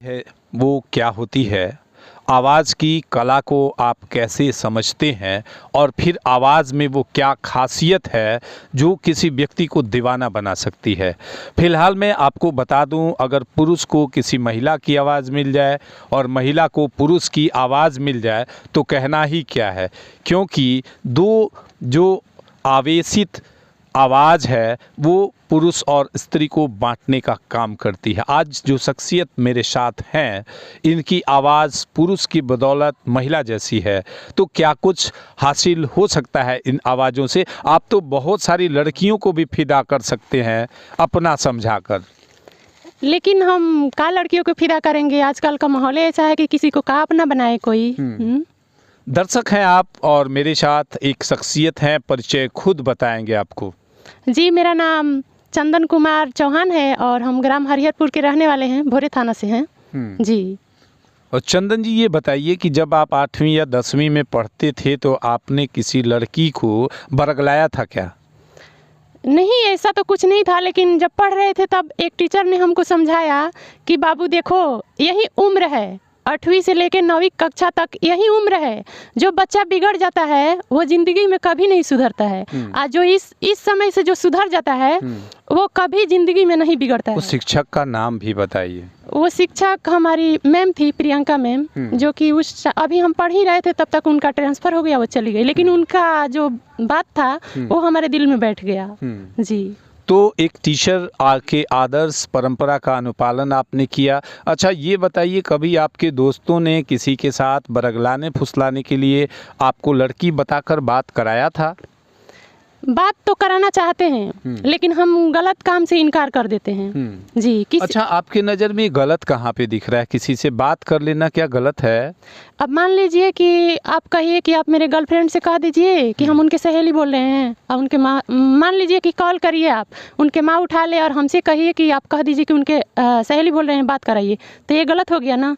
है वो क्या होती है, आवाज़ की कला को आप कैसे समझते हैं और फिर आवाज़ में वो क्या खासियत है जो किसी व्यक्ति को दीवाना बना सकती है। फ़िलहाल मैं आपको बता दूं, अगर पुरुष को किसी महिला की आवाज़ मिल जाए और महिला को पुरुष की आवाज़ मिल जाए तो कहना ही क्या है, क्योंकि दो जो आवेशित आवाज़ है वो पुरुष और स्त्री को बांटने का काम करती है। आज जो शख्सियत मेरे साथ हैं, इनकी आवाज़ पुरुष की बदौलत महिला जैसी है, तो क्या कुछ हासिल हो सकता है इन आवाज़ों से? आप तो बहुत सारी लड़कियों को भी फिदा कर सकते हैं अपना समझाकर। लेकिन हम का लड़कियों को फिदा करेंगे? आजकल का माहौल ऐसा है कि किसी को का अपना बनाए कोई। दर्शक हैं आप और मेरे साथ एक शख्सियत हैं, परिचय खुद बताएंगे आपको। जी, मेरा नाम चंदन कुमार चौहान है और हम ग्राम हरिहरपुर के रहने वाले हैं, भोरे थाना से हैं। जी। और चंदन जी, ये बताइए कि जब आप 8वीं या 10वीं में पढ़ते थे तो आपने किसी लड़की को बरगलाया था क्या? नहीं, ऐसा तो कुछ नहीं था, लेकिन जब पढ़ रहे थे तब एक टीचर ने हमको समझाया कि बाबू देखो, यही उम्र है, 8वीं से लेकर 9वीं कक्षा तक यही उम्र है। जो बच्चा बिगड़ जाता है वो ज़िंदगी में कभी नहीं सुधरता है। आज जो इस समय से जो सुधर जाता है वो कभी ज़िंदगी में नहीं बिगड़ता है। उस शिक्षक का नाम भी बताइए। वो शिक्षक हमारी मैम थी, प्रियंका मैम, जो कि अभी हम पढ़ ही रहे थे तब तक उनका ट्रांसफ़र हो गया, वो चली गई, लेकिन उनका जो बात था वो हमारे दिल में बैठ गया। जी। तो एक टीचर के आदर्श परंपरा का अनुपालन आपने किया। अच्छा, ये बताइए, कभी आपके दोस्तों ने किसी के साथ बरगलाने फुसलाने के लिए आपको लड़की बताकर बात कराया था? बात तो कराना चाहते हैं लेकिन हम गलत काम से इनकार कर देते हैं। जी। अच्छा, आपके नज़र में गलत कहाँ पे दिख रहा है? किसी से बात कर लेना क्या गलत है? अब मान लीजिए कि आप कहिए कि आप मेरे गर्लफ्रेंड से कह दीजिए कि हम उनके सहेली बोल रहे हैं, और उनके माँ, मान लीजिए कि कॉल करिए आप, उनके माँ उठा ले और हमसे कहिए कि आप कह दीजिए कि उनके सहेली बोल रहे हैं, बात कराइए, तो ये गलत हो गया ना।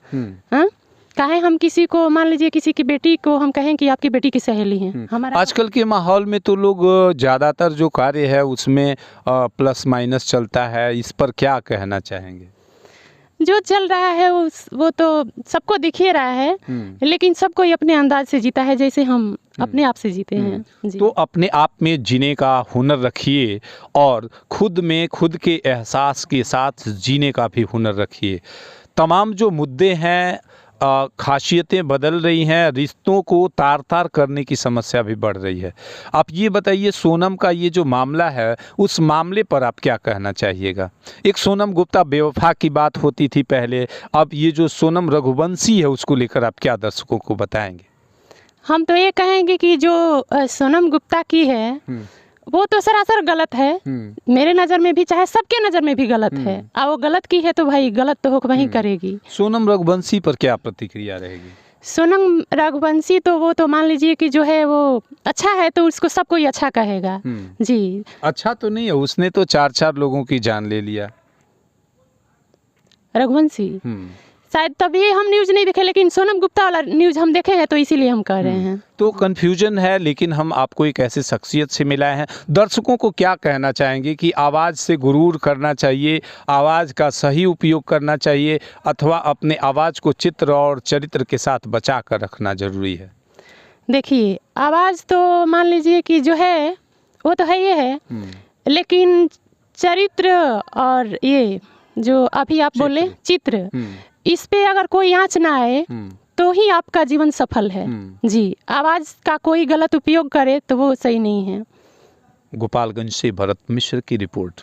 हाँ, काहे हम किसी को, मान लीजिए किसी की बेटी को हम कहें कि आपकी बेटी की सहेली है हमारा। आजकल के माहौल में तो लोग ज़्यादातर जो कार्य है उसमें प्लस माइनस चलता है, इस पर क्या कहना चाहेंगे? जो चल रहा है वो तो सबको दिख ही रहा है, लेकिन सब कोई अपने अंदाज से जीता है, जैसे हम अपने आप से जीते हैं। जी। तो अपने आप में जीने का हुनर रखिए और खुद में खुद के एहसास के साथ जीने का भी हुनर रखिए। तमाम जो मुद्दे हैं, खासियतें बदल रही हैं, रिश्तों को तार-तार करने की समस्या भी बढ़ रही है। आप ये बताइए, सोनम का ये जो मामला है, उस मामले पर आप क्या कहना चाहिएगा? एक सोनम गुप्ता बेवफा की बात होती थी पहले, अब ये जो सोनम रघुवंशी है उसको लेकर आप क्या दर्शकों को बताएंगे? हम तो ये कहेंगे कि जो सोनम गुप्ता की है वो तो सरासर गलत है। मेरे नज़र में भी, चाहे सबके नज़र में भी गलत है। और वो गलत की है तो भाई गलत तो वही करेगी। सोनम रघुवंशी पर क्या प्रतिक्रिया रहेगी? सोनम रघुवंशी तो वो तो मान लीजिए कि जो है वो अच्छा है तो उसको सब कोई अच्छा कहेगा। जी। अच्छा तो नहीं है, उसने तो 4-4 लोगों की जान ले लिया। रघुवंशी शायद तभी हम न्यूज़ नहीं देखे, लेकिन सोनम गुप्ता वाला न्यूज़ हम देखे हैं तो इसीलिए हम कह रहे हैं। तो कन्फ्यूजन है, लेकिन हम आपको एक ऐसे शख्सियत से मिलाए हैं। दर्शकों को क्या कहना चाहेंगे कि आवाज़ से गुरूर करना चाहिए, आवाज़ का सही उपयोग करना चाहिए, अथवा अपने आवाज़ को चित्र और चरित्र के साथ बचा कर रखना ज़रूरी है? देखिए, आवाज़ तो मान लीजिए कि जो है वो तो है ही है, लेकिन चरित्र और ये जो अभी आप बोले चित्र, इस पे अगर कोई आँच ना आए तो ही आपका जीवन सफल है। जी। आवाज़ का कोई गलत उपयोग करे तो वो सही नहीं है। गोपालगंज से भरत मिश्र की रिपोर्ट।